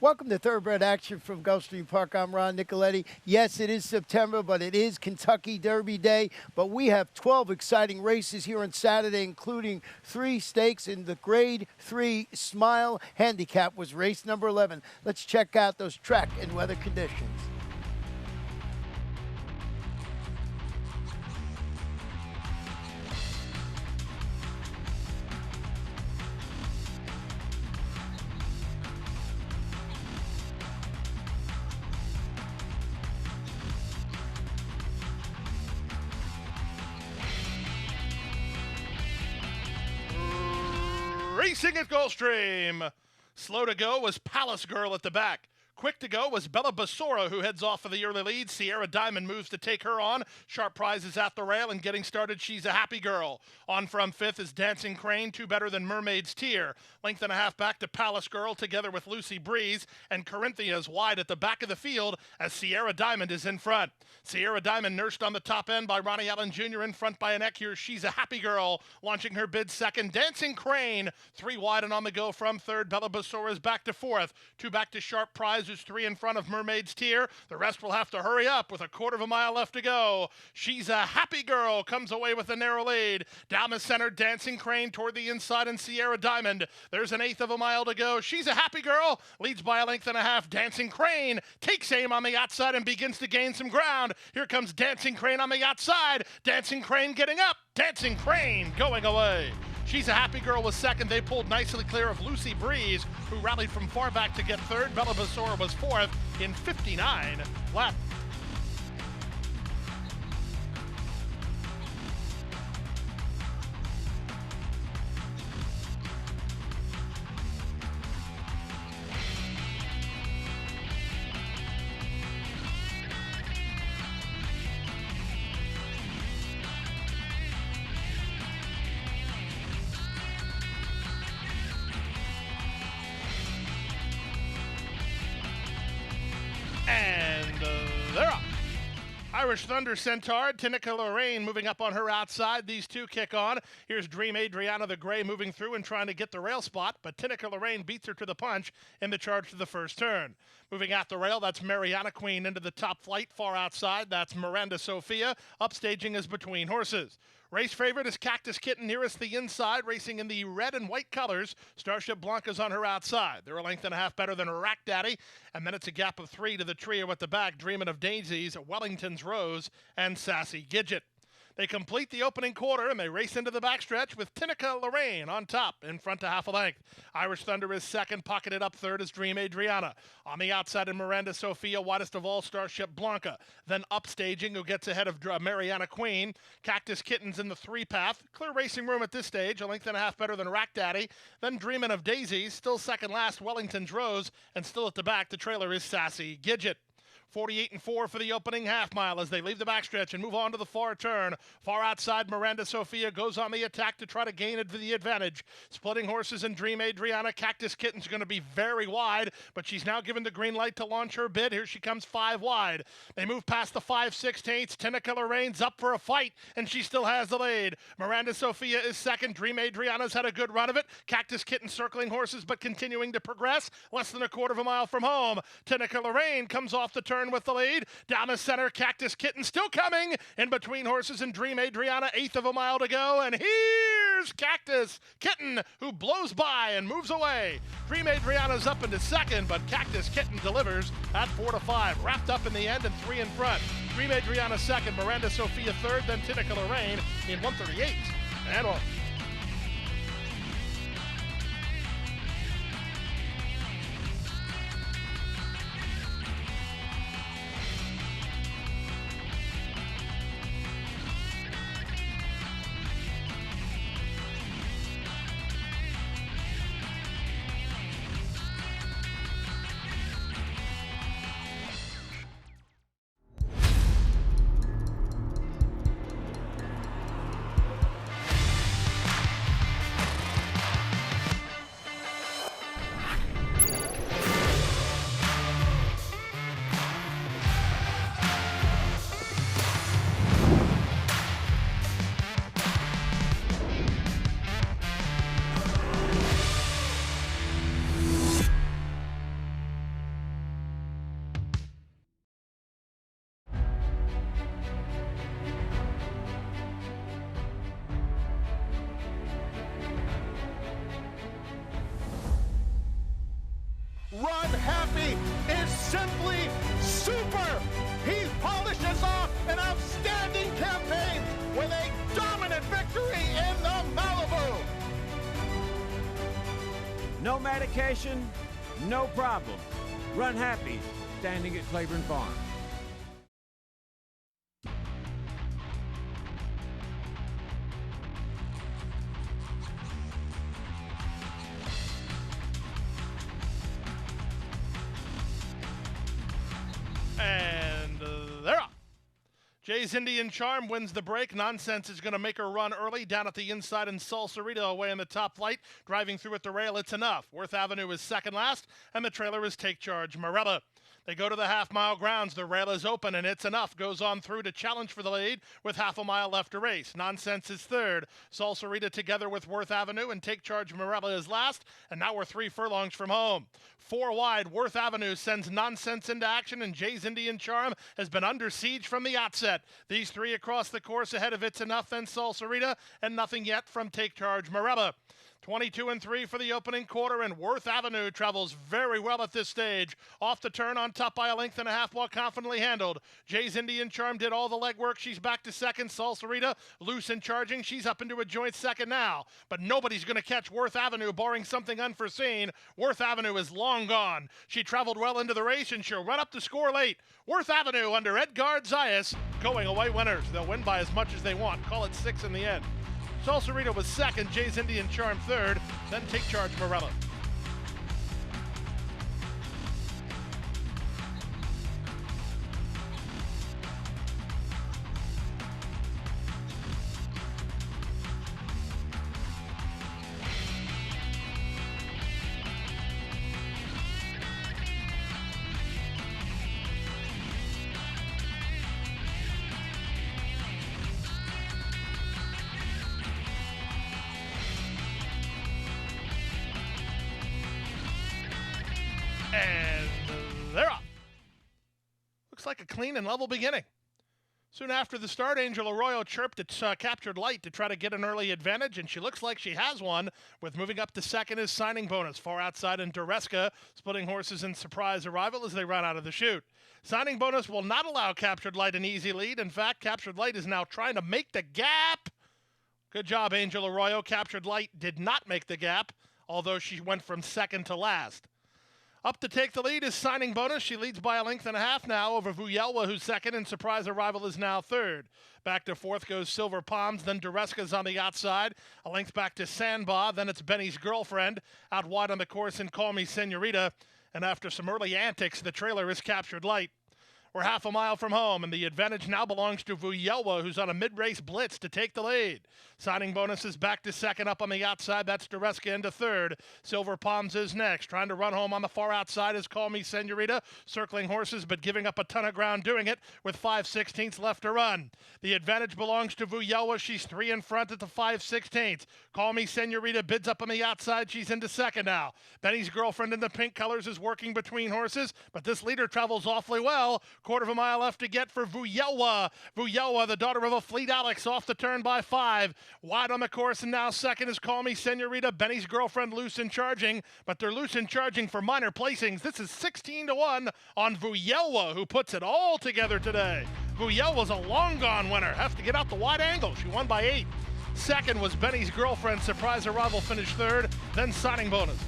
Welcome to Thoroughbred Action from Gulfstream Park. I'm Ron Nicoletti. Yes, it is September, but it is Kentucky Derby Day. But we have 12 exciting races here on Saturday, including 3 stakes in the Grade 3 Smile Handicap was race number 11. Let's check out those track and weather conditions. Racing at Gulfstream. Slow to go was Palace Girl at the back. Quick to go was Bella Basora, who heads off for the early lead. Sierra Diamond moves to take her on. Sharp Prize is at the rail, and getting started, She's a Happy Girl. On from 5th is Dancing Crane, 2 better than Mermaid's Tear. Length and a half back to Palace Girl, together with Lucy Breeze, and Corinthia is wide at the back of the field as Sierra Diamond is in front. Sierra Diamond nursed on the top end by Ronnie Allen Jr. in front by an Eck. Here, She's a Happy Girl, launching her bid second. Dancing Crane, 3 wide and on the go from 3rd. Bella Basora is back to 4th. 2 back to Sharp Prize, who's 3 in front of Mermaid's Tear. The rest will have to hurry up with a quarter of a mile left to go. She's a Happy Girl comes away with a narrow lead. Down the center, Dancing Crane toward the inside, and Sierra Diamond. There's an eighth of a mile to go. She's a Happy Girl leads by a length and a half. Dancing Crane takes aim on the outside and begins to gain some ground. Here comes Dancing Crane on the outside. Dancing Crane getting up. Dancing Crane going away. She's a Happy Girl was second. They pulled nicely clear of Lucy Breeze, who rallied from far back to get third. Bella Basora was 4th in 59 left. And they're up. Irish Thunder Centaur, Tinica Lorraine moving up on her outside. These two kick on. Here's Dream Adriana the Gray moving through and trying to get the rail spot, but Tinica Lorraine beats her to the punch in the charge to the first turn. Moving at the rail, that's Mariana Queen into the top flight. Far outside, that's Miranda Sophia. Upstaging is Between Horses. Race favorite is Cactus Kitten nearest the inside, racing in the red and white colors. Starship Blanca's on her outside. They're a length and a half better than Rack Daddy, and then it's a gap of 3 to the trio at the back, Dreamin' of Daisies, Wellington's Rose, and Sassy Gidget. They complete the opening quarter, and they race into the backstretch with Tinica Lorraine on top, in front to half a length. Irish Thunder is second, pocketed up third is Dream Adriana. On the outside in Miranda Sophia, widest of all, Starship Blanca. Then upstaging, who gets ahead of Mariana Queen. Cactus Kitten's in the 3-path. Clear racing room at this stage, a length and a half better than Rack Daddy. Then Dreamin' of Daisies, still second last, Wellington's Rose, and still at the back, the trailer is Sassy Gidget. 48 and 4 for the opening half mile as they leave the backstretch and move on to the far turn. Far outside, Miranda Sophia goes on the attack to try to gain the advantage. Splitting Horses and Dream Adriana. Cactus Kitten's going to be very wide, but she's now given the green light to launch her bid. Here she comes 5 wide. They move past the 5/16. Tinica Lorraine's up for a fight, and she still has the lead. Miranda Sophia is second. Dream Adriana's had a good run of it. Cactus Kitten circling Horses, but continuing to progress. Less than a quarter of a mile from home. Tinica Lorraine comes off the turn with the lead. Down the center, Cactus Kitten still coming. In Between Horses and Dream Adriana, eighth of a mile to go. And here's Cactus Kitten, who blows by and moves away. Dream Adriana's up into second, but Cactus Kitten delivers at 4-5. Wrapped up in the end and 3 in front. Dream Adriana second, Miranda Sophia third, then Tinica Lorraine in 1:38 and 1. No medication, no problem. Run happy, standing at Claiborne Farm. And they're off. Jay's Indian Charm wins the break. Nonsense is going to make her run early down at the inside, and Salsarita away in the top flight. Driving through at the rail, it's enough. Worth Avenue is second last, and the trailer is Take Charge Morella. They go to the half-mile grounds. The rail is open, and it's enough. Goes on through to challenge for the lead with half a mile left to race. Nonsense is third. Salsarita together with Worth Avenue, and Take Charge Morella is last, and now we're 3 furlongs from home. 4 wide, Worth Avenue sends Nonsense into action, and Jay's Indian Charm has been under siege from the outset. These 3 across the course ahead of It's Enough, then Salsarita, and nothing yet from Take Charge Morella. 22-3 for the opening quarter, and Worth Avenue travels very well at this stage. Off the turn on top by a length and a half while confidently handled. Jay's Indian Charm did all the legwork. She's back to second. Salsarita loose and charging. She's up into a joint second now. But nobody's going to catch Worth Avenue barring something unforeseen. Worth Avenue is long gone. She traveled well into the race, and she'll run up to score late. Worth Avenue under Edgard Zayas going away winners. They'll win by as much as they want. Call it 6 in the end. Salsarita was second, Jay's Indian Charm third, then Take Charge Morella. And they're off. Looks like a clean and level beginning. Soon after the start, Angel Arroyo chirped at Captured Light to try to get an early advantage, and she looks like she has one, with moving up to second is Signing Bonus. Far outside in Duresca, splitting horses in Surprise Arrival as they run out of the chute. Signing Bonus will not allow Captured Light an easy lead. In fact, Captured Light is now trying to make the gap. Good job, Angel Arroyo. Captured Light did not make the gap, although she went from second to last. Up to take the lead is Signing Bonus. She leads by a length and a half now over Vuyelwa, who's second, and Surprise Arrival is now third. Back to fourth goes Silver Palms, then Duresca's on the outside. A length back to Sandbar, then it's Benny's Girlfriend. Out wide on the course and Call Me Senorita. And after some early antics, the trailer is Captured Light. We're half a mile from home, and the advantage now belongs to Vuyelwa, who's on a mid-race blitz to take the lead. Signing Bonus is back to second. Up on the outside, that's Duresca into third. Silver Palms is next. Trying to run home on the far outside is Call Me Senorita. Circling horses, but giving up a ton of ground doing it with 5/16 left to run. The advantage belongs to Vuyelwa. She's 3 in front at the 5/16. Call Me Senorita bids up on the outside. She's into second now. Benny's Girlfriend in the pink colors is working between horses, but this leader travels awfully well. Quarter of a mile left to get for Vuyelwa. Vuyelwa, the daughter of a Fleet Alex, off the turn by 5. Wide on the course, and now second is Call Me Senorita. Benny's Girlfriend loose and charging, but they're loose and charging for minor placings. This is 16-1 on Vuyelwa, who puts it all together today. Vuyelwa's a long gone winner. Have to get out the wide angle. She won by 8. Second was Benny's Girlfriend. Surprise Arrival finished third, then Signing Bonus.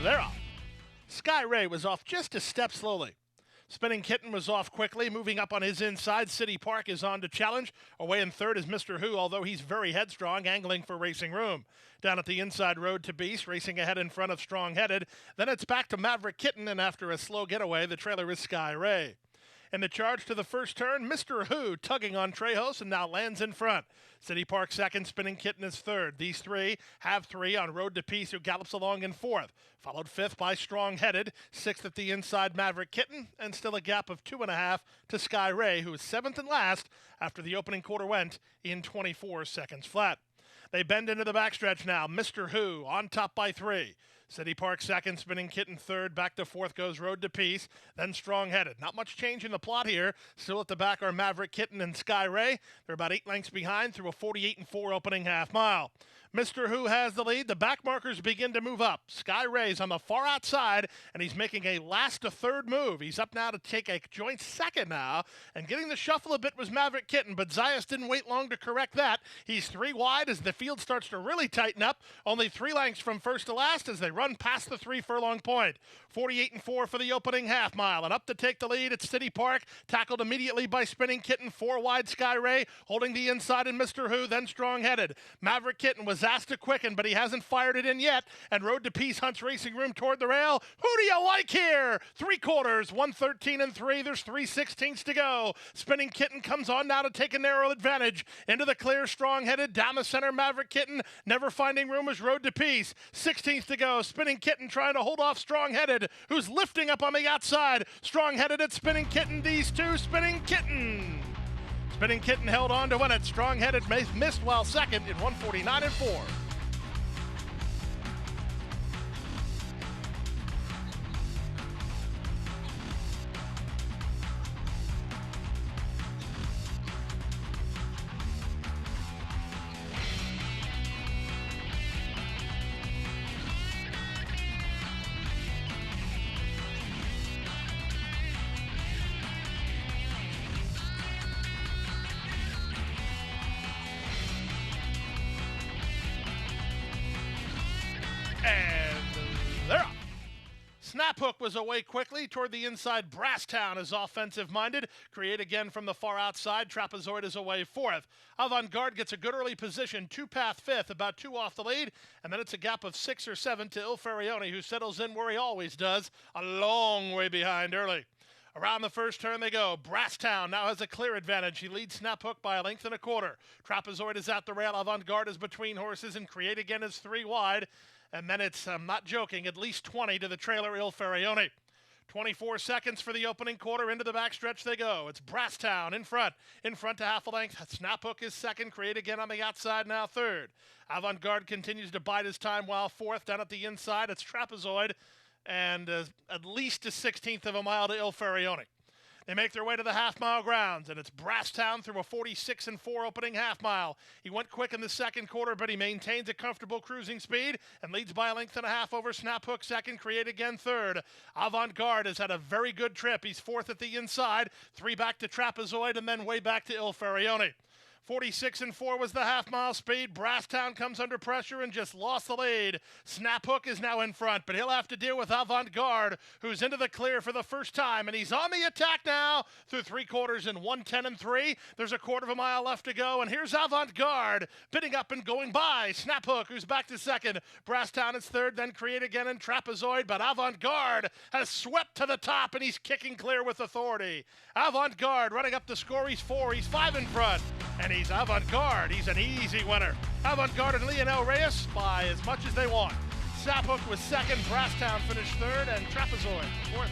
They're off. Sky Ray was off just a step slowly. Spinning Kitten was off quickly, moving up on his inside. City Park is on to challenge. Away in third is Mr. Who, although he's very headstrong, angling for racing room. Down at the inside, Road to Beast, racing ahead in front of Strong Headed. Then it's back to Maverick Kitten, and after a slow getaway, the trailer is Sky Ray. In the charge to the first turn, Mr. Who tugging on Trejos and now lands in front. City Park second, Spinning Kitten is third. These 3 have 3 on Road to Peace, who gallops along in fourth. Followed fifth by Strong Headed, sixth at the inside Maverick Kitten, and still a gap of 2.5 to Sky Ray, who is seventh and last after the opening quarter went in 24 seconds flat. They bend into the backstretch now. Mr. Who on top by 3. City Park second, Spinning Kitten third, back to fourth goes Road to Peace, then Strong Headed. Not much change in the plot here. Still at the back are Maverick Kitten and Sky Ray. They're about 8 lengths behind through a 48-4 opening half mile. Mr. Who has the lead. The back markers begin to move up. Sky Ray's on the far outside, and he's making a last to third move. He's up now to take a joint second now, and getting the shuffle a bit was Maverick Kitten, but Zayas didn't wait long to correct that. He's 3 wide as the field starts to really tighten up. Only 3 lengths from first to last as they run past the 3 furlong point. 48-4 for the opening half mile, and up to take the lead at City Park, tackled immediately by Spinning Kitten. 4 wide Sky Ray, holding the inside in Mr. Who, then Strong Headed. Maverick Kitten was asked to quicken, but he hasn't fired it in yet, and Road to Peace hunts racing room toward the rail. Who do you like here? 3/4, 1:13 3. There's 3/16 to go. Spinning Kitten comes on now to take a narrow advantage. Into the clear, Strong Headed. Down the center, Maverick Kitten. Never finding room is Road to Peace. 16th to go. Spinning Kitten trying to hold off Strong Headed, who's lifting up on the outside. Strong Headed at Spinning Kitten. These two, Spinning Kitten. Spinning Kitten held on to win it. Strong Headed missed while second in 1:49-4. And they're up. Snap Hook was away quickly toward the inside. Brasstown is offensive-minded. Create again from the far outside. Trapezoid is away fourth. Avant-Garde gets a good early position. 2-path fifth, about 2 off the lead. And then it's a gap of 6 or 7 to Il Ferione, who settles in where he always does, a long way behind early. Around the first turn they go. Brasstown now has a clear advantage. He leads Snap Hook by 1.25 lengths. Trapezoid is at the rail. Avant-Garde is between horses, and Create again is 3 wide. And then it's, I'm not joking, at least 20 to the trailer Il Ferione. 24 seconds for the opening quarter. Into the backstretch they go. It's Brasstown in front to half a length. Snap Hook is second. Create again on the outside, now third. Avant-Garde continues to bide his time while fourth. Down at the inside, it's Trapezoid, and at least a 16th of a mile to Il Ferione. They make their way to the half-mile grounds, and it's Brasstown through a 46-4 opening half-mile. He went quick in the second quarter, but he maintains a comfortable cruising speed and leads by 1.5 lengths over Snap Hook second. Create again third. Avant-Garde has had a very good trip. He's fourth at the inside, 3 back to Trapezoid, and then way back to Il Ferione. 46-4 was the half-mile speed. Brasstown comes under pressure and just lost the lead. Snap Hook is now in front, but he'll have to deal with Avant-Garde, who's into the clear for the first time, and he's on the attack now through 3/4 in 1:10-3. There's a 1/4 mile left to go, and here's Avant-Garde bidding up and going by Snap Hook, who's back to second. Brasstown is third, then Create again and Trapezoid, but Avant-Garde has swept to the top, and he's kicking clear with authority. Avant-Garde running up the score. He's 4. He's 5 in front. And he's Avant-Garde. He's an easy winner. Avant-Garde and Lionel Reyes by as much as they want. Snap Hook was second. Brasstown finished third, and Trapezoid fourth.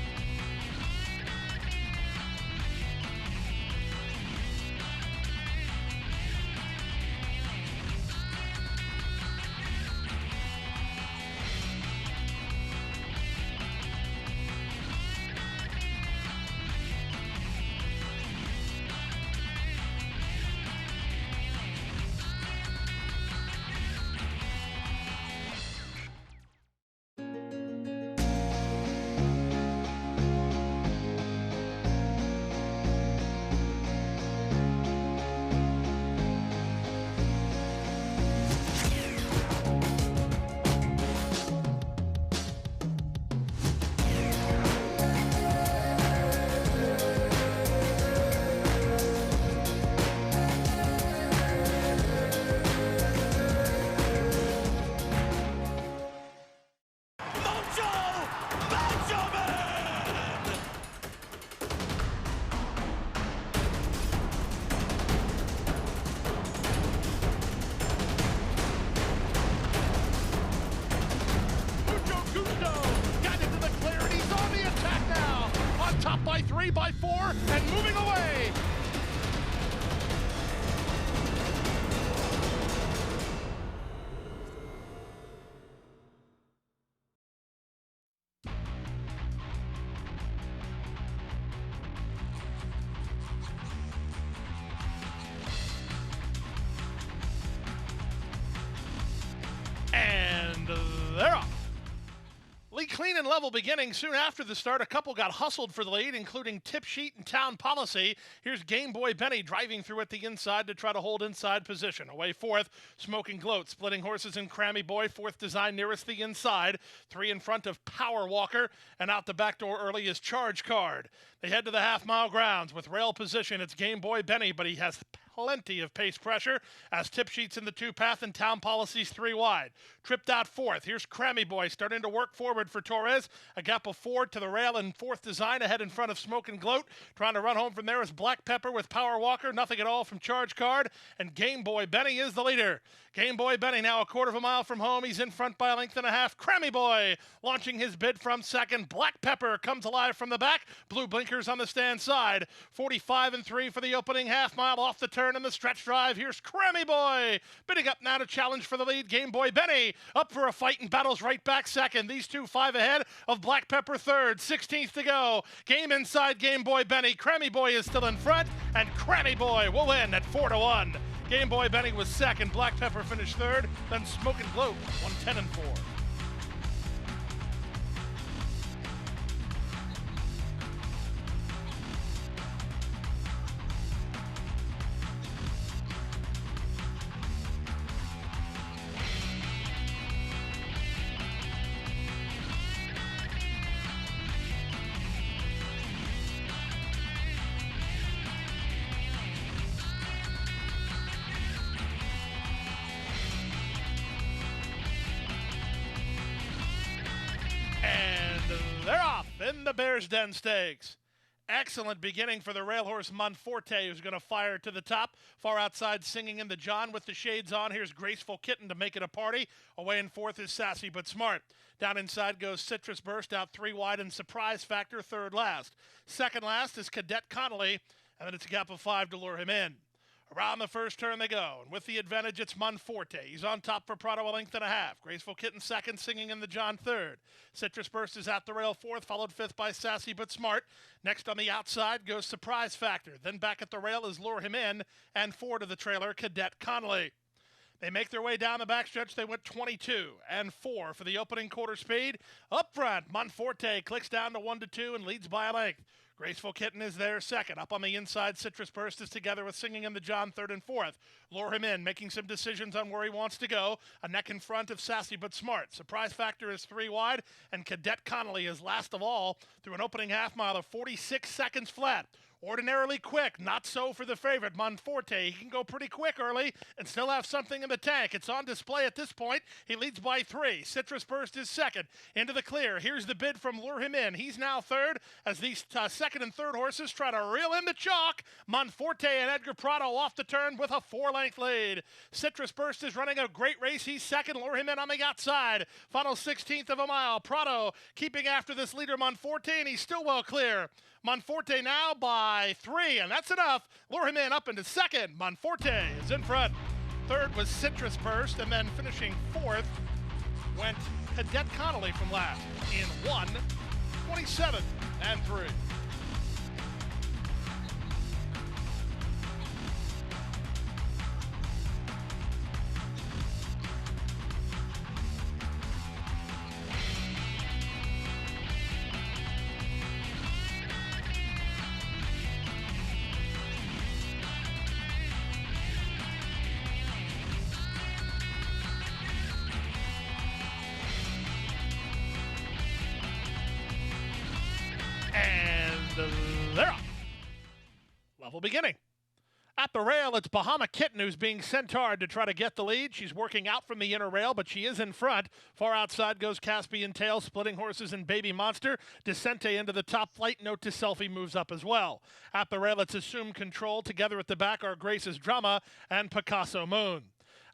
clean and level beginning. Soon after the start, a couple got hustled for the lead, including Tip Sheet and Town Policy. Here's Game Boy Benny driving through at the inside to try to hold inside position. Away fourth, Smoking Gloat, splitting horses in Crammy Boy. Fourth design nearest the inside. Three in front of Power Walker, and out the back door early is Charge Card. They head to the half-mile grounds with rail position. It's Game Boy Benny, but he has plenty of pace pressure as Tip Sheets in the two-path and Town Policy's three wide. Tripped out fourth. Here's Crammy Boy starting to work forward for Torres. A gap of four to the rail and fourth design ahead in front of Smokin' Gloat. Trying to run home from there is Black Pepper with Power Walker. Nothing at all from Charge Card. And Game Boy Benny is the leader. Game Boy Benny now a quarter of a mile from home. He's in front by a length and a half. Crammy Boy launching his bid from second. Black Pepper comes alive from the back. Blue blinkers on the stand side. 45 and 3 for the opening half mile off the turn in the stretch drive. Here's Crammy Boy bidding up now to challenge for the lead. Game Boy Benny up for a fight and battles right back second. These two 5 ahead of Black Pepper third. 16th to go. Game inside Game Boy Benny. Crammy Boy is still in front, and Crammy Boy will win at 4-1. Game Boy Benny was second. Black Pepper finished third. Then Smokin' Gloat 110 and 4. They're off in the Bears Den Stakes. Excellent beginning for the rail horse Monforte, who's going to fire to the top. Far outside, Singing in the John with the shades on. Here's Graceful Kitten to make it a party. Away in fourth is Sassy But Smart. Down inside goes Citrus Burst, out three wide, and Surprise Factor third last. Second last is Cadet Connolly, and then it's a gap of 5 to lure him in. Around the first turn they go, and with the advantage, it's Monforte. He's on top for Prado, a length and a half. Graceful Kitten second, Singing in the John third. Citrus Burst is at the rail fourth, followed fifth by Sassy But Smart. Next on the outside goes Surprise Factor. Then back at the rail is Lure Him In, and four to the trailer, Cadet Connolly. They make their way down the backstretch. They went 22 and 4 for the opening quarter speed. Up front, Monforte clicks down to 1-2 and leads by a length. Graceful Kitten is there second. Up on the inside, Citrus Burst is together with Singing in the John third and fourth. Lure Him In, making some decisions on where he wants to go. A neck in front of Sassy But Smart. Surprise Factor is three wide, and Cadet Connolly is last of all through an opening half mile of 46 seconds flat. Ordinarily quick, not so for the favorite, Monforte. He can go pretty quick early and still have something in the tank. It's on display at this point. He leads by 3. Citrus Burst is second. Into the clear. Here's the bid from Lure Him In. He's now third as these second and third horses try to reel in the chalk. Monforte and Edgar Prado off the turn with a 4-length lead. Citrus Burst is running a great race. He's second. Lure Him In on the outside. Final 16th of a mile. Prado keeping after this leader, Monforte, and he's still well clear. Monforte now by 3, and that's enough. Lure Him In up into second. Monforte is in front. Third was Citrus Burst, and then finishing fourth went Cadet Connolly from last in 1:27 and 3. They're up. Level beginning. At the rail, it's Bahama Kitten who's being sent hard to try to get the lead. She's working out from the inner rail, but she is in front. Far outside goes Caspian Tail, splitting horses and Baby Monster. Descente into the top flight. Note to Selfie moves up as well. At the rail, it's Assume Control. Together at the back are Grace's Drama and Picasso Moon.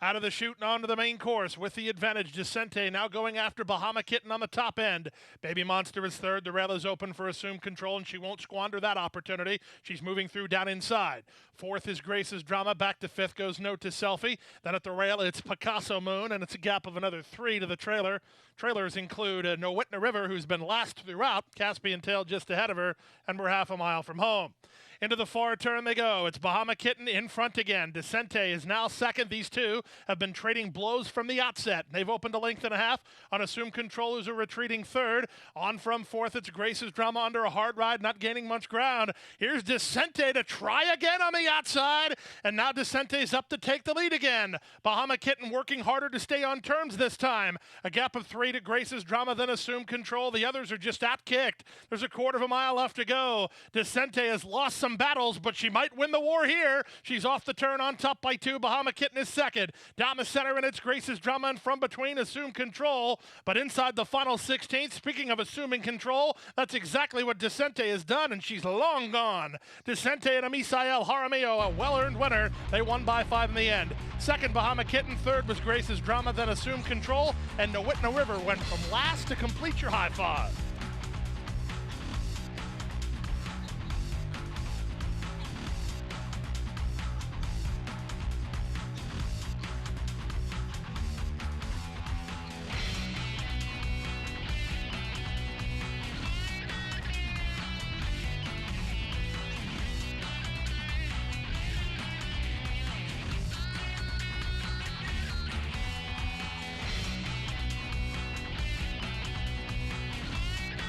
Out of the chute and onto the main course with the advantage. Descente now going after Bahama Kitten on the top end. Baby Monster is third. The rail is open for Assume Control, and she won't squander that opportunity. She's moving through down inside. Fourth is Grace's Drama. Back to fifth goes Note to Selfie. Then at the rail, it's Picasso Moon, and it's a gap of another 3 to the trailer. Trailers include No Whitna River, who's been last throughout. Caspian Tail just ahead of her, and we're half a mile from home. Into the far turn they go. It's Bahama Kitten in front again. Decente is now second. These two have been trading blows from the outset. They've opened a length and a half on Assumed Control, who's a retreating third. On from fourth, it's Grace's Drama under a hard ride, not gaining much ground. Here's Decente to try again on the outside, and now Decente's up to take the lead again. Bahama Kitten working harder to stay on terms this time. A gap of 3 to Grace's Drama, then Assumed Control. The others are just out-kicked. There's a quarter of a mile left to go. Decente has lost some battles, but she might win the war here. She's off the turn on top by 2. Bahama Kitten is second. Down the center, and it's Grace's Drama, and from between Assumed Control. But inside the final 16th, speaking of assuming control, that's exactly what Decente has done, and she's long gone. Decente and Amisael Jaramillo, a well-earned winner. They won by 5 in the end. Second, Bahama Kitten. Third was Grace's Drama, then Assumed Control. And Nowitna River went from last to complete your high five.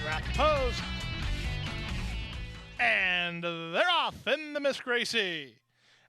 Wrap the pose. And they're off in the Miss Gracie.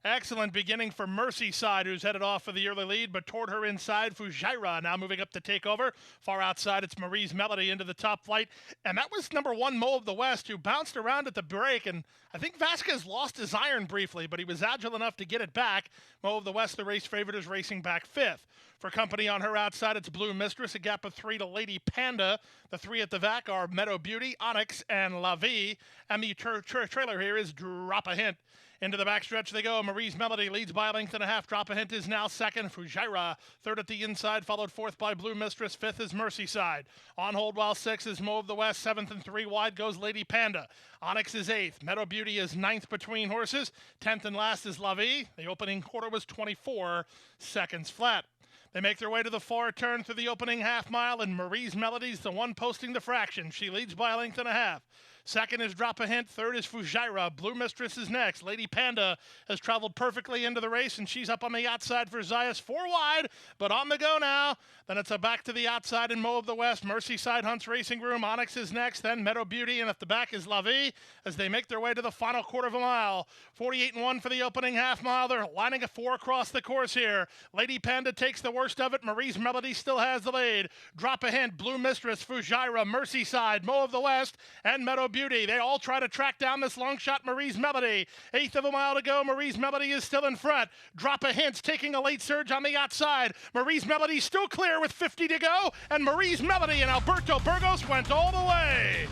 Excellent beginning for Merseyside, who's headed off for the early lead, but toward her inside, Fujairah now moving up to take over. Far outside, it's Marie's Melody into the top flight. And that was number 1, Mo of the West, who bounced around at the break. And I think Vasquez lost his iron briefly, but he was agile enough to get it back. Mo of the West, the race favorite, is racing back 5th. For company on her outside, it's Blue Mistress, a gap of 3 to Lady Panda. The 3 at the back are Meadow Beauty, Onyx, and La Vie. And the trailer here is Drop a Hint. Into the backstretch they go. Marie's Melody leads by a length and a half. Drop a Hint is now second. Fujairah third at the inside, followed fourth by Blue Mistress. 5th is Merseyside. On hold while 6 is Mo of the West. 7th and 3 wide goes Lady Panda. Onyx is 8th. Meadow Beauty is 9th between horses. 10th and last is La Vie. The opening quarter was 24 seconds flat. They make their way to the far turn through the opening half mile, and Marie's Melody's the one posting the fraction. She leads by a length and a half. Second is Drop a Hint. Third is Fujairah. Blue Mistress is next. Lady Panda has traveled perfectly into the race, and she's up on the outside for Zayas. 4 wide, but on the go now. Then it's a back to the outside in Mo of the West. Merseyside Hunts Racing Room. Onyx is next. Then Meadow Beauty, and at the back is La Vie as they make their way to the final quarter of a mile. 48-1 for the opening half mile. They're lining a 4 across the course here. Lady Panda takes the worst of it. Marie's Melody still has the lead. Drop a Hint, Blue Mistress, Fujairah, Merseyside, Mo of the West, and Meadow Beauty. They all try to track down this long shot Marie's Melody. 1/8 of a mile to go. Marie's Melody is still in front. Drop a Hint's taking a late surge on the outside. Marie's Melody still clear with 50 to go. And Marie's Melody and Alberto Burgos went all the way.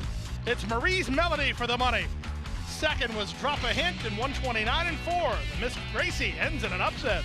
It's Marie's Melody for the money. Second was Drop a Hint in 129-4. The Miss Gracie ends in an upset.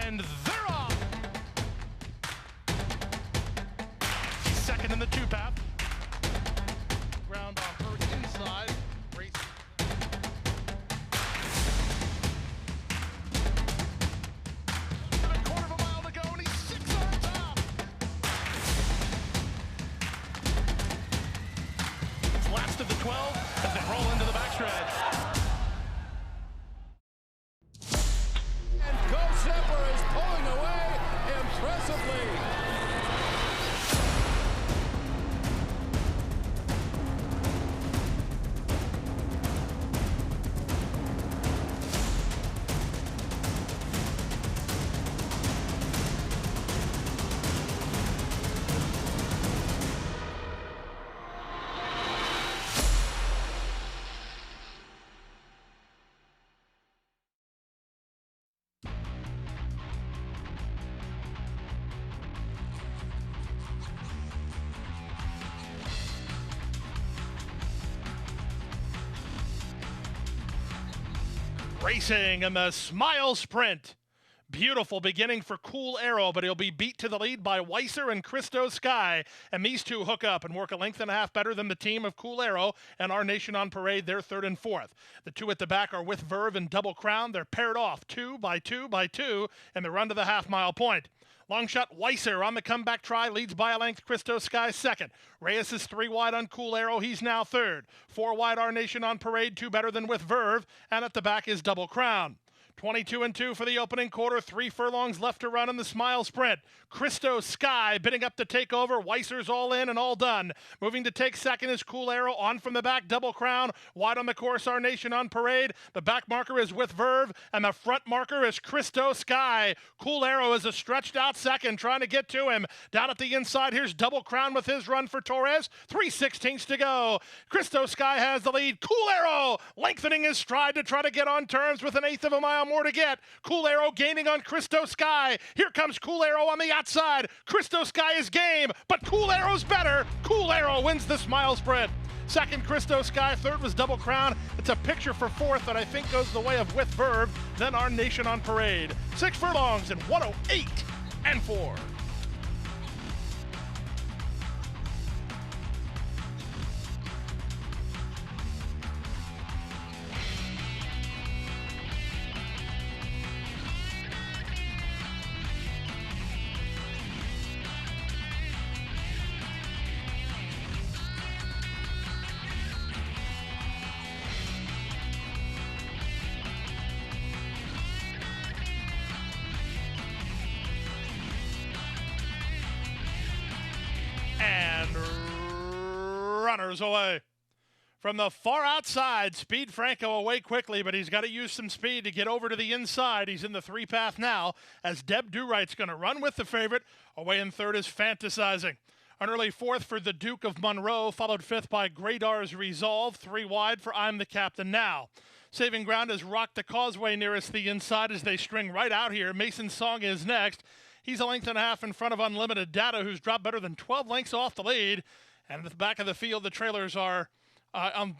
And they're off. She's second in the 2-path. Ground on her inside. Race. A quarter of a mile to go, and he's 6 on top. It's last of the 12 as they roll into the backstretch. Zephyr is pulling away impressively. Racing in the Smile Sprint. Beautiful beginning for Cool Arrow, but he'll be beat to the lead by Weiser and Christo Sky. And these two hook up and work a length and a half better than the team of Cool Arrow and Our Nation on Parade. They're third and fourth. The two at the back are with Verve and Double Crown. They're paired off 2 by 2 by 2 in the run to the half-mile point. Long shot Weiser on the comeback try, leads by a length. Christo Sky second. Reyes is 3 wide on Cool Arrow. He's now third. 4 wide Our Nation on Parade, 2 better than with Verve. And at the back is Double Crown. 22 and 2 for the opening quarter. 3 furlongs left to run in the Smile Sprint. Christo Sky bidding up to take over. Weiser's all in and all done. Moving to take second is Cool Arrow. On from the back, Double Crown. Wide on the course, Our Nation on Parade. The back marker is with Verve, and the front marker is Christo Sky. Cool Arrow is a stretched out second, trying to get to him. Down at the inside, here's Double Crown with his run for Torres. 3/16 to go. Christo Sky has the lead. Cool Arrow lengthening his stride to try to get on terms with an eighth of a mile more to get. Cool Arrow gaining on Christo Sky. Here comes Cool Arrow on the outside. Christo Sky is game, but Cool Arrow's better. Cool Arrow wins the Smile Sprint. Second, Christo Sky. Third was Double Crown. It's a picture for fourth that I think goes the way of With Verve, then Our Nation on Parade. 6 furlongs in 108 and 4. And runners away. From the far outside, Speed Franco away quickly, but he's got to use some speed to get over to the inside. He's in the 3 path now, as Deb Do-Right's going to run with the favorite. Away in third is Fantasizing. An early fourth for the Duke of Monroe, followed fifth by Gradar's Resolve. 3 wide for I'm the Captain Now. Saving ground is Rock the Causeway nearest the inside as they string right out here. Mason Song is next. He's a length and a half in front of Unlimited Data, who's dropped better than 12 lengths off the lead. And at the back of the field, the trailers are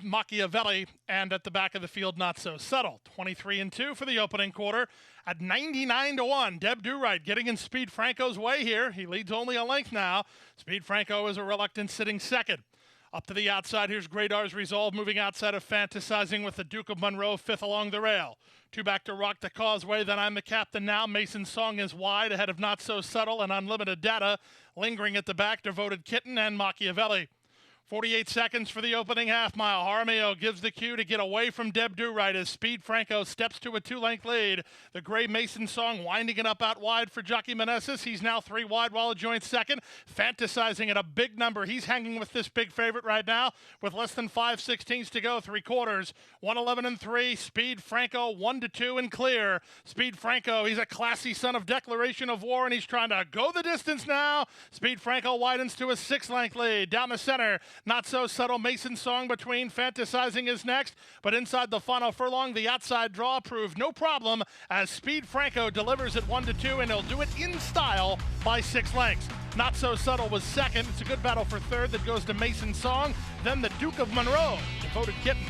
Machiavelli, and at the back of the field, Not So Subtle. 23 and 2 for the opening quarter. At 99 to 1, Deb Do-Right getting in Speed Franco's way here. He leads only a length now. Speed Franco is a reluctant sitting second. Up to the outside, here's Gradar's Resolve moving outside of Fantasizing with the Duke of Monroe fifth along the rail. 2 back to Rock the Causeway, then I'm the Captain Now. Mason Song is wide ahead of Not So Subtle and Unlimited Data. Lingering at the back, Devoted Kitten and Machiavelli. 48 seconds for the opening half mile. Jaramillo gives the cue to get away from Deb Do-Right as Speed Franco steps to a 2-length lead. The gray Mason Song winding it up out wide for Jockey Meneses. He's now 3 wide while a joint second. Fantasizing at a big number. He's hanging with this big favorite right now with less than 5/16 to go, 3/4. 111 and 3. Speed Franco 1 to 2 and clear. Speed Franco, he's a classy son of Declaration of War, and he's trying to go the distance now. Speed Franco widens to a 6-length lead. Down the center, Not So Subtle, Mason Song between. Fantasizing is next, but inside the final furlong, the outside draw proved no problem as Speed Franco delivers at 1 to 2, and he'll do it in style by 6 lengths. Not So Subtle was second. It's a good battle for third that goes to Mason Song. Then the Duke of Monroe, Devoted Kitten.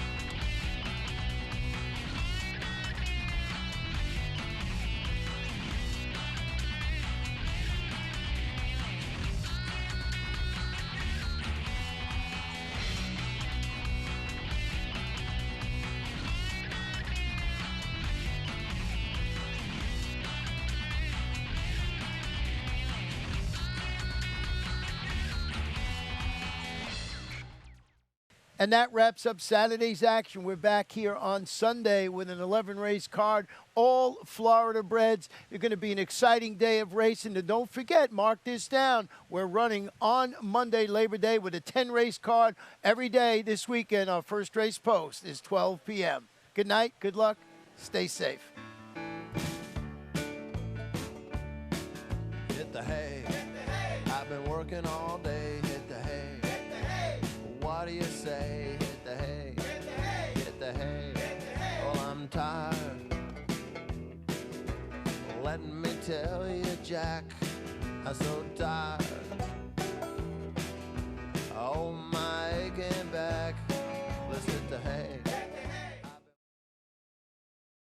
And that wraps up Saturday's action. We're back here on Sunday with an 11-race card, all Florida breds. It's going to be an exciting day of racing. And don't forget, mark this down, we're running on Monday, Labor Day, with a 10-race card every day this weekend. Our first race post is 12 p.m. Good night, good luck, stay safe. Hit the hay. I've been working all day. Hit the hay. What do you say? Hit the hay. Hit the hay. Well, I'm tired. Let me tell you, Jack, I'm so tired.